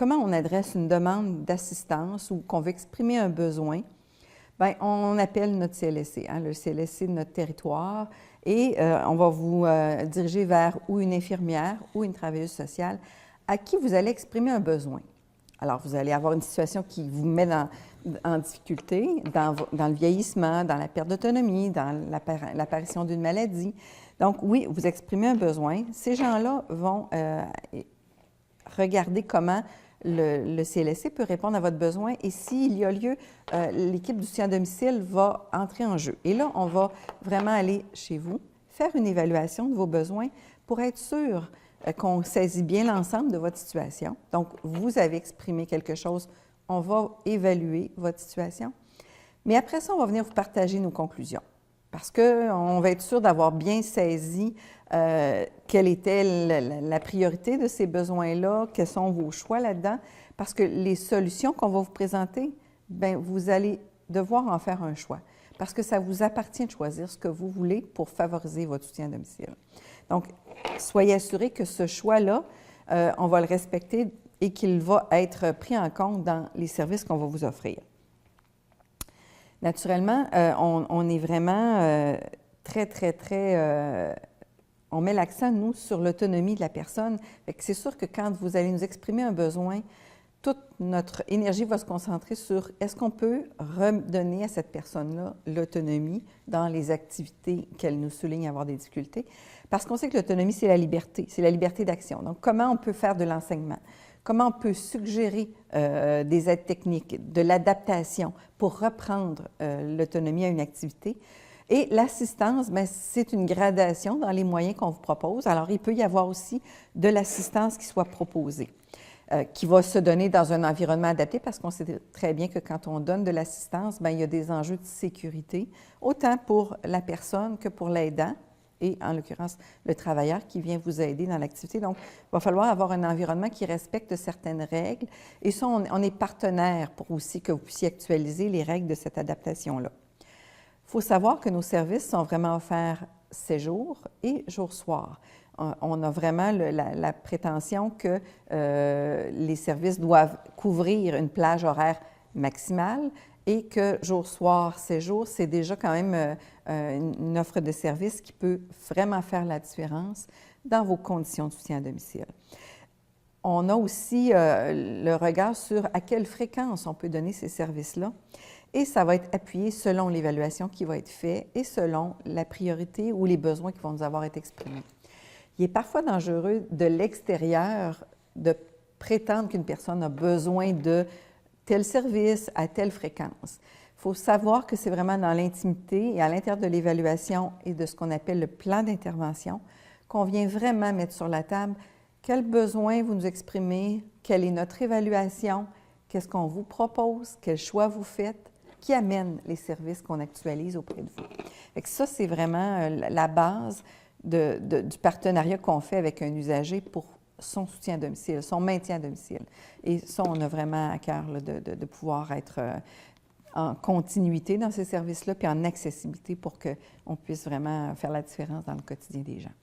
comment on adresse une demande d'assistance ou qu'on veut exprimer un besoin? Bien, on appelle notre CLSC, hein, le CLSC de notre territoire, et on va vous diriger vers ou une infirmière ou une travailleuse sociale à qui vous allez exprimer un besoin. Alors, vous allez avoir une situation qui vous met en difficulté, dans le vieillissement, dans la perte d'autonomie, dans l'apparition d'une maladie. Donc, oui, vous exprimez un besoin. Ces gens-là vont regarder comment le CLSC peut répondre à votre besoin et s'il y a lieu, l'équipe du soutien à domicile va entrer en jeu. Et là, on va vraiment aller chez vous, faire une évaluation de vos besoins pour être sûr qu'on saisit bien l'ensemble de votre situation. Donc, vous avez exprimé quelque chose, on va évaluer votre situation. Mais après ça, on va venir vous partager nos conclusions parce qu'on va être sûr d'avoir bien saisi quelle était la priorité de ces besoins-là, quels sont vos choix là-dedans, parce que les solutions qu'on va vous présenter, bien, vous allez devoir en faire un choix, parce que ça vous appartient de choisir ce que vous voulez pour favoriser votre soutien à domicile. Donc, soyez assurés que ce choix-là, on va le respecter et qu'il va être pris en compte dans les services qu'on va vous offrir. Naturellement, on est vraiment on met l'accent, nous, sur l'autonomie de la personne. C'est sûr que quand vous allez nous exprimer un besoin, toute notre énergie va se concentrer sur est-ce qu'on peut redonner à cette personne-là l'autonomie dans les activités qu'elle nous souligne avoir des difficultés. Parce qu'on sait que l'autonomie, c'est la liberté d'action. Donc, comment on peut faire de l'enseignement? Comment on peut suggérer des aides techniques, de l'adaptation pour reprendre l'autonomie à une activité? Et l'assistance, c'est une gradation dans les moyens qu'on vous propose. Alors, il peut y avoir aussi de l'assistance qui soit proposée, qui va se donner dans un environnement adapté parce qu'on sait très bien que quand on donne de l'assistance, il y a des enjeux de sécurité, autant pour la personne que pour l'aidant et, en l'occurrence, le travailleur qui vient vous aider dans l'activité. Donc, il va falloir avoir un environnement qui respecte certaines règles. Et ça, on est partenaire pour aussi que vous puissiez actualiser les règles de cette adaptation-là. Il faut savoir que nos services sont vraiment offerts 7 jours et jour-soir. On a vraiment la prétention que les services doivent couvrir une plage horaire maximale et que jour-soir, 7 jours, c'est déjà quand même une offre de service qui peut vraiment faire la différence dans vos conditions de soutien à domicile. On a aussi le regard sur à quelle fréquence on peut donner ces services-là. Et ça va être appuyé selon l'évaluation qui va être faite et selon la priorité ou les besoins qui vont nous avoir été exprimés. Il est parfois dangereux de l'extérieur de prétendre qu'une personne a besoin de tel service à telle fréquence. Il faut savoir que c'est vraiment dans l'intimité et à l'intérieur de l'évaluation et de ce qu'on appelle le plan d'intervention qu'on vient vraiment mettre sur la table quel besoin vous nous exprimez, quelle est notre évaluation, qu'est-ce qu'on vous propose, quel choix vous faites, qui amène les services qu'on actualise auprès de vous. Fait que ça, c'est vraiment la base du partenariat qu'on fait avec un usager pour son soutien à domicile, son maintien à domicile. Et ça, on a vraiment à cœur là, de pouvoir être en continuité dans ces services-là, puis en accessibilité pour qu'on puisse vraiment faire la différence dans le quotidien des gens.